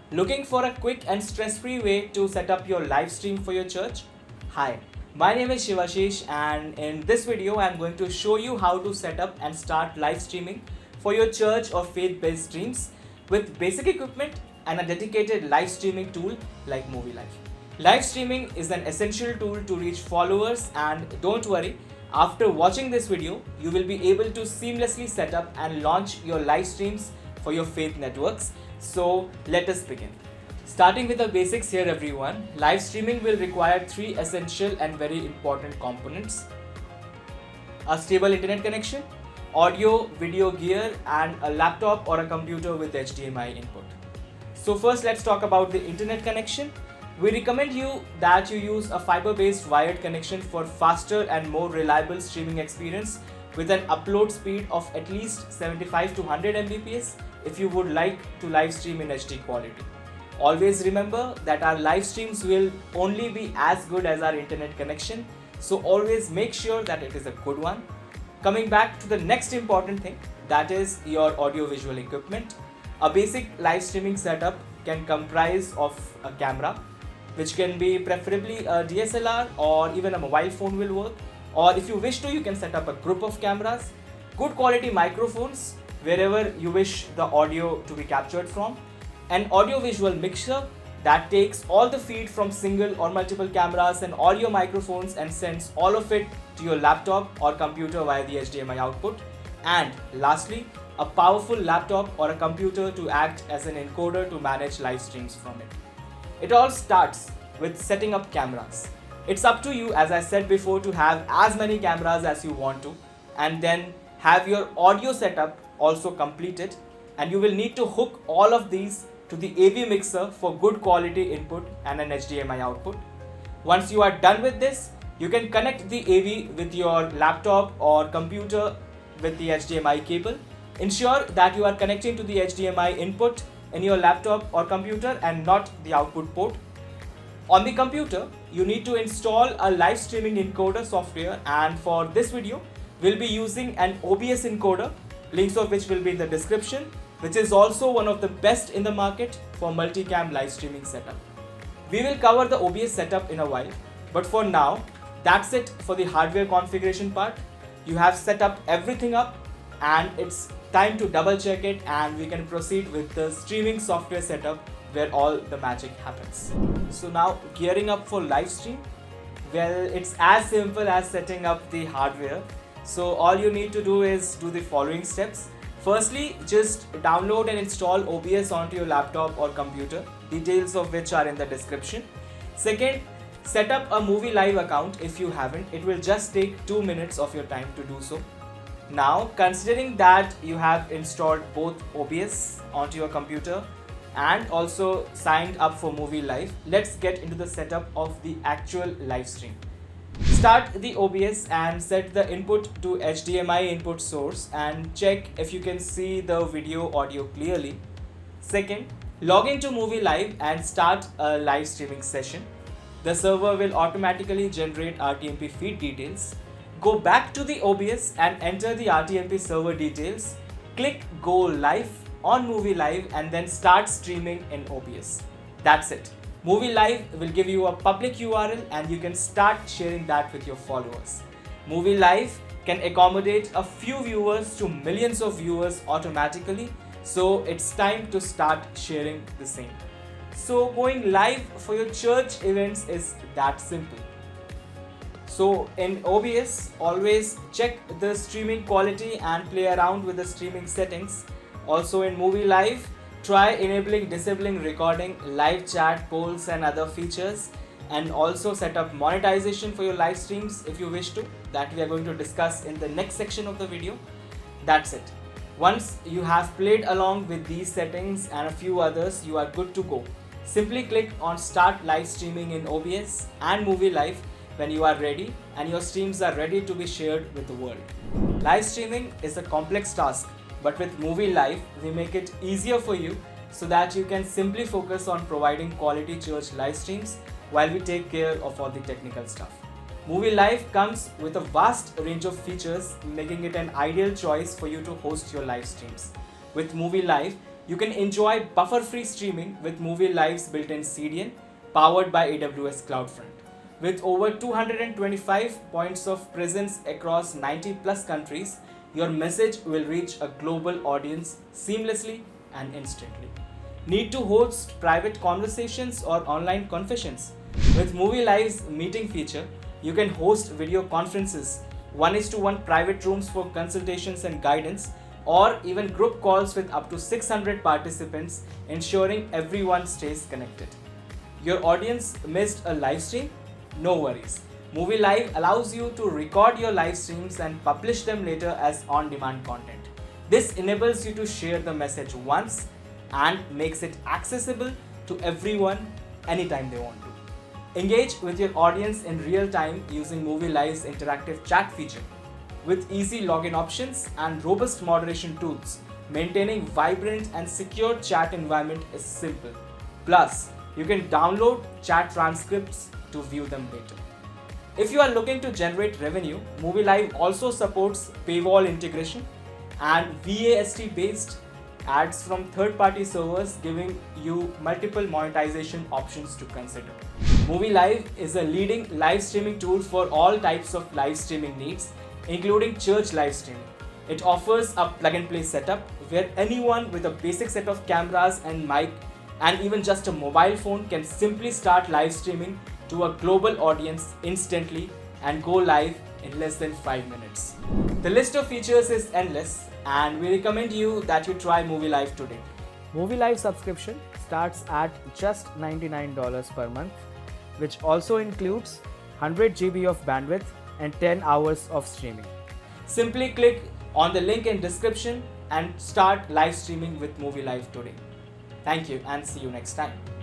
Looking for a quick and stress-free way to set up your live stream for your church? Hi, my name is Shivashish, and in this video I am going to show you how to set up and start live streaming for your church or faith-based streams with basic equipment and a dedicated live streaming tool like Muvi Live. Live streaming is an essential tool to reach followers, and don't worry, after watching this video, you will be able to seamlessly set up and launch your live streams for your faith networks. So let us begin. Starting with the basics here everyone, live streaming will require three essential and very important components: a stable internet connection, audio, video gear, and a laptop or a computer with HDMI input. So first let's talk about the internet connection. We recommend you that you use a fiber-based wired connection for faster and more reliable streaming experience with an upload speed of at least 75 to 100 Mbps if you would like to live stream in HD quality. Always remember that our live streams will only be as good as our internet connection, so always make sure that it is a good one. Coming back to the next important thing, that is your audio-visual equipment. A basic live streaming setup can comprise of a camera, which can be preferably a DSLR, or even a mobile phone will work. Or if you wish to, you can set up a group of cameras, good quality microphones wherever you wish the audio to be captured from, an audio-visual mixer that takes all the feed from single or multiple cameras and all your microphones and sends all of it to your laptop or computer via the HDMI output, and lastly, a powerful laptop or a computer to act as an encoder to manage live streams from it. It all starts with setting up cameras. It's up to you, as I said before, to have as many cameras as you want to, and then have your audio setup also completed, and you will need to hook all of these to the AV mixer for good quality input and an HDMI output. Once you are done with this, you can connect the AV with your laptop or computer with the HDMI cable. Ensure that you are connecting to the HDMI input in your laptop or computer and not the output port. On the computer, you need to install a live streaming encoder software, and for this video, we'll be using an OBS encoder, links of which will be in the description, which is also one of the best in the market for multicam live streaming setup. We will cover the OBS setup in a while, but for now, that's it for the hardware configuration part. You have set up everything up, and it's time to double check it, and we can proceed with the streaming software setup where all the magic happens. So now, gearing up for live stream, well, it's as simple as setting up the hardware. So all you need to do is do the following steps. Firstly, just download and install OBS onto your laptop or computer, details of which are in the description. Second, set up a Muvi Live account if you haven't. It will just take 2 minutes of your time to do so. Now, considering that you have installed both OBS onto your computer and also signed up for Muvi Live, let's get into the setup of the actual live stream. Start the OBS and set the input to HDMI input source and check if you can see the video audio clearly. Second, log into Muvi Live and start a live streaming session. The server will automatically generate RTMP feed details. Go back to the OBS and enter the RTMP server details. Click Go Live on Muvi Live and then start streaming in OBS. That's it. Muvi Live will give you a public URL and you can start sharing that with your followers. Muvi Live can accommodate a few viewers to millions of viewers automatically, so it's time to start sharing the same. So going live for your church events is that simple. So in OBS, always check the streaming quality and play around with the streaming settings. Also in Muvi Live, try enabling, disabling recording, live chat, polls and other features, and also set up monetization for your live streams if you wish to, that we are going to discuss in the next section of the video. That's it. Once you have played along with these settings and a few others, you are good to go. Simply click on Start Live Streaming in OBS and Muvi Live when you are ready and your streams are ready to be shared with the world. Live streaming is a complex task, but with Muvi Live, we make it easier for you so that you can simply focus on providing quality church live streams while we take care of all the technical stuff. Muvi Live comes with a vast range of features, making it an ideal choice for you to host your live streams. With Muvi Live, You can enjoy buffer-free streaming with Muvi Live's built-in CDN powered by AWS CloudFront. With over 225 points of presence across 90 plus countries, your message will reach a global audience seamlessly and instantly. Need to host private conversations or online confessions? With Muvi Live's meeting feature, you can host video conferences, 1:1 private rooms for consultations and guidance, or even group calls with up to 600 participants, ensuring everyone stays connected. Your audience missed a live stream? No worries. Muvi Live allows you to record your live streams and publish them later as on-demand content. This enables you to share the message once and makes it accessible to everyone anytime they want to. Engage with your audience in real time using Muvi Live's interactive chat feature. With easy login options and robust moderation tools, maintaining vibrant and secure chat environment is simple. Plus, you can download chat transcripts to view them later. If you are looking to generate revenue, Muvi Live also supports paywall integration and VAST based ads from third-party servers, giving you multiple monetization options to consider. Muvi Live is a leading live streaming tool for all types of live streaming needs, including church live streaming. It offers a plug-and-play setup where anyone with a basic set of cameras and mic and even just a mobile phone can simply start live streaming to a global audience instantly and go live in less than 5 minutes. The list of features is endless, and we recommend you that you try Muvi Live today. Muvi Live subscription starts at just $99 per month, which also includes 100 GB of bandwidth and 10 hours of streaming. Simply click on the link in description and start live streaming with Muvi Live today. Thank you and see you next time.